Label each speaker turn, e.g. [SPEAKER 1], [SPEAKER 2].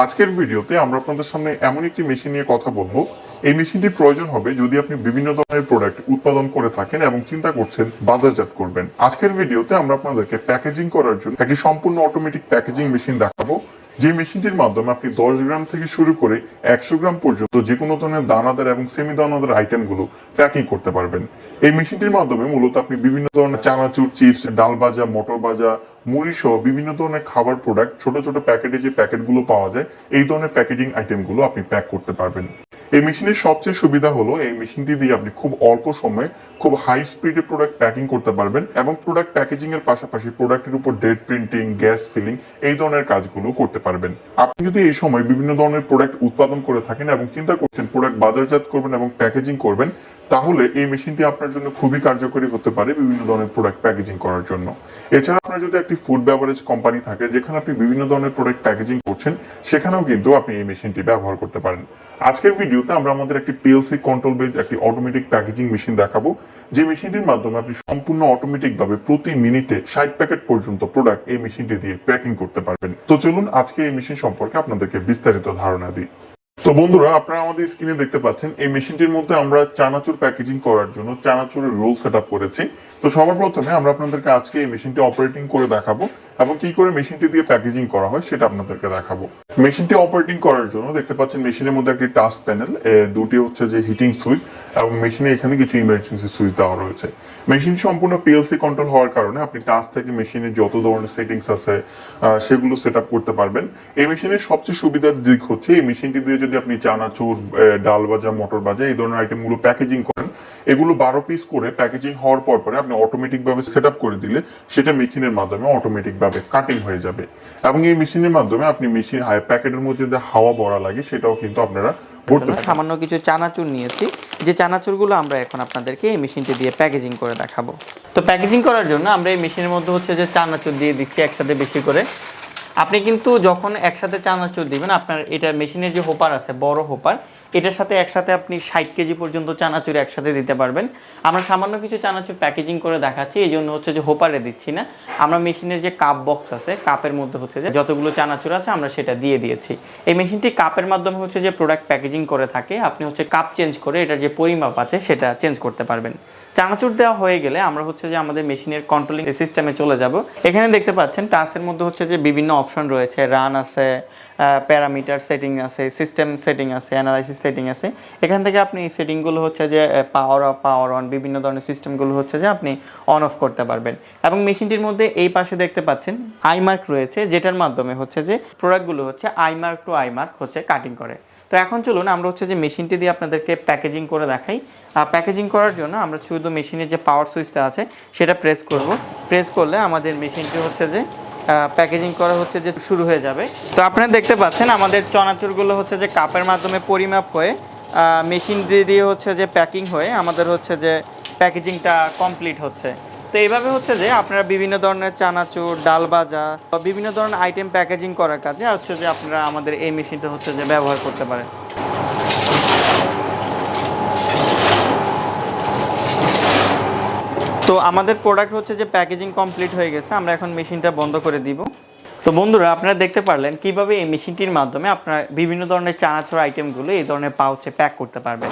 [SPEAKER 1] আজকের ভিডিওতে আমরা আপনাদের সামনে এমন একটি মেশিন নিয়ে কথা বলবো। এই মেশিনটি প্রয়োজন হবে যদি আপনি বিভিন্ন ধরনের প্রোডাক্ট উৎপাদন করে থাকেন এবং চিন্তা করছেন বাজারজাত করবেন। আজকের ভিডিওতে আমরা আপনাদেরকে প্যাকেজিং করার জন্য একটি সম্পূর্ণ অটোমেটিক প্যাকেজিং মেশিন দেখাবো, যে মেশিনটির মাধ্যমে আপনি 10 গ্রাম থেকে শুরু করে 100 গ্রাম পর্যন্ত যে কোনো ধরনের দানাদার এবং সেমি দানাদার আইটেমগুলো প্যাকিং করতে পারবেন। এই মেশিনটির মাধ্যমে মূলত আপনি বিভিন্ন ধরনের চানাচুর, চিপস, ডাল ভাজা, মটর ভাজা, মুড়ি সহ বিভিন্ন ধরনের খাবার প্রোডাক্ট ছোট ছোট প্যাকেটে যে প্যাকেটগুলো পাওয়া যায় এই ধরনের প্যাকেজিং আইটেমগুলো আপনি প্যাক করতে পারবেন। এই মেশিনের সবচেয়ে সুবিধা হলো এই মেশিনটি দিয়ে আপনি খুব অল্প সময়ে খুব হাই স্পিডে প্রোডাক্ট প্যাকিং করতে পারবেন এবং প্রোডাক্ট প্যাকেজিং এর পাশাপাশি প্রোডাক্টের উপর ডেট প্রিন্টিং, গ্যাস ফিলিং এই ধরনের কাজগুলো করতে পারবেন। আপনি যদি এই সময় বিভিন্ন ধরনের প্রোডাক্ট উৎপাদন করে থাকেন এবং চিন্তা করছেন প্রোডাক্ট বাজারজাত করবেন এবং প্যাকেজিং করবেন, তাহলে এই মেশিনটি আপনার জন্য খুবই কার্যকরী হতে পারে বিভিন্ন ধরনের প্রোডাক্ট প্যাকেজিং করার জন্য। এছাড়া আপনার যদি একটি ফুড বেভারেজ কোম্পানি থাকে যেখানে আপনি বিভিন্ন ধরনের প্রোডাক্ট প্যাকেজিং করছেন, সেখানেও কিন্তু আপনি এই মেশিনটি ব্যবহার করতে পারেন। আজকের ভিডিওতে আমরা আমাদের একটি পিএলসি কন্ট্রোল বেস একটি অটোমেটিক প্যাকেজিং মেশিন দেখাবো, যে মেশিনটির মাধ্যমে আপনি সম্পূর্ণ অটোমেটিক ভাবে প্রতি মিনিটে 60 প্যাকেট পর্যন্ত প্রোডাক্ট এই মেশিনটি দিয়ে প্যাকিং করতে পারবেন। তো চলুন আজকে এই মেশিন সম্পর্কে আপনাদেরকে বিস্তারিত ধারণা দিই। তো বন্ধুরা, আপনারা আমাদের স্ক্রিনে দেখতে পাচ্ছেন এই মেশিনটির মধ্যে আমরা চানাচুর প্যাকেজিং করার জন্য চানাচুরের রোল সেট আপ করেছি। তো সবার প্রথমে আমরা আপনাদেরকে আজকে এই মেশিনটি অপারেটিং করে দেখাবো এবং কি করে মেশিনটি দিয়ে প্যাকেজিং করা হয় সেটা আপনাদেরকে দেখাবো। মেশিনটি অপারেটিং করার জন্য দেখতে পাচ্ছেন মেশিনের মধ্যে একটি টাচ প্যানেল, দুটি হচ্ছে যে হিটিং সুইচ এবং মেশিনে এখানে কিছু ইমার্জেন্সি সুইচ দেওয়া রয়েছে। মেশিন সম্পূর্ণ পিএলসি কন্ট্রোল হওয়ার কারণে আপনি টাচ থেকে মেশিনের যত ধরনের সেটিংস আছে সেগুলো সেট আপ করতে পারবেন। এই মেশিনের সবচেয়ে সুবিধার দিক হচ্ছে এই মেশিনটি দিয়ে যদি আপনি চানাচুর, ডাল ভাজা, মটর ভাজা এই ধরনের আইটেমগুলো প্যাকেজিং করেন, এগুলো 12 পিস করে প্যাকেজিং হওয়ার পরে আপনি অটোমেটিক ভাবে সেট আপ করে দিলে সেটা মেশিনের মাধ্যমে অটোমেটিক ভাবে কাটিং হয়ে যাবে এবং এই মেশিনের মাধ্যমে আপনি মেশিন প্যাকেটের মধ্যে যে হাওয়া ভরা লাগে সেটাও কিন্তু আপনারা
[SPEAKER 2] সামান্য কিছু চানাচুর নিয়েছি, যে চানাচুরগুলো আমরা এখন আপনাদেরকে এই মেশিনটি দিয়ে প্যাকেজিং করে দেখাবো। তো প্যাকেজিং করার জন্য আমরা এই মেশিনের মধ্যে হচ্ছে যে চানাচুর দিয়ে দিচ্ছি একসাথে বেশি করে। আপনি কিন্তু যখন একসাথে চানাচুর দিবেন, আপনার এটার মেশিনের যে হোপার আছে, বড় হোপার, এটার সাথে একসাথে আপনি 60 কেজি পর্যন্ত চানাচুর একসাথে দিতে পারবেন। আমরা সামান্য কিছু চানাচুর প্যাকেজিং করে দেখাচ্ছি, এই জন্য হচ্ছে যে হোপারে দিচ্ছি না। আমরা মেশিনের যে কাপ বক্স আছে, কাপের মধ্যে হচ্ছে যে যতগুলো চানাচুর আছে আমরা সেটা দিয়ে দিয়েছি। এই মেশিনটি কাপের মাধ্যমে হচ্ছে যে প্রোডাক্ট প্যাকেজিং করে থাকে। আপনি হচ্ছে কাপ চেঞ্জ করে এটার যে পরিমাপ আছে সেটা চেঞ্জ করতে পারবেন। চানাচুর দেওয়া হয়ে গেলে আমরা হচ্ছে যে আমাদের মেশিনের কন্ট্রোলিং সিস্টেমে চলে যাব। এখানে দেখতে পাচ্ছেন টাচের মধ্যে হচ্ছে যে বিভিন্ন অপশন রয়েছে, রান আছে, প্যারামিটার সেটিং আছে, সিস্টেম সেটিং আছে, অ্যানালাইসিস সেটিং আছে। এখান থেকে আপনি এই সেটিংগুলো হচ্ছে যে পাওয়ার অফ, পাওয়ার অন, বিভিন্ন ধরনের সিস্টেমগুলো হচ্ছে যে আপনি অন অফ করতে পারবেন। এবং মেশিনটির মধ্যে এই পাশে দেখতে পাচ্ছেন আইমার্ক রয়েছে, যেটার মাধ্যমে হচ্ছে যে প্রোডাক্টগুলো হচ্ছে আইমার্ক টু আইমার্ক হচ্ছে কাটিং করে। তো এখন চলুন আমরা হচ্ছে যে মেশিনটি দিয়ে আপনাদেরকে প্যাকেজিং করে দেখাই। প্যাকেজিং করার জন্য আমরা শুধু মেশিনের যে পাওয়ার সুইচটা আছে সেটা প্রেস করব। প্রেস করলে আমাদের মেশিনটি হচ্ছে যে প্যাকেজিং করা হচ্ছে যে শুরু হয়ে যাবে। তো আপনারা দেখতে পাচ্ছেন আমাদের চানাচুরগুলো হচ্ছে যে কাপের মাধ্যমে পরিমাপ হয়ে মেশিন দিয়ে হচ্ছে যে প্যাকিং হয়ে আমাদের হচ্ছে যে প্যাকেজিংটা কমপ্লিট হচ্ছে। তো এইভাবে হচ্ছে যে আপনারা বিভিন্ন ধরনের চানাচুর, ডাল ভাজা বা বিভিন্ন ধরনের আইটেম প্যাকেজিং করার কাজে হচ্ছে যে আপনারা আমাদের এই মেশিনটা হচ্ছে যে ব্যবহার করতে পারেন। তো আমাদের প্রোডাক্ট হচ্ছে যে প্যাকেজিং কমপ্লিট হয়ে গেছে, আমরা এখন মেশিনটা বন্ধ করে দিব। তো বন্ধুরা, আপনারা দেখতে পারলেন কিভাবে এই মেশিনটির মাধ্যমে আপনারা বিভিন্ন ধরনের চানাচুর আইটেমগুলো এই ধরনের পাউচে প্যাক করতে পারবেন।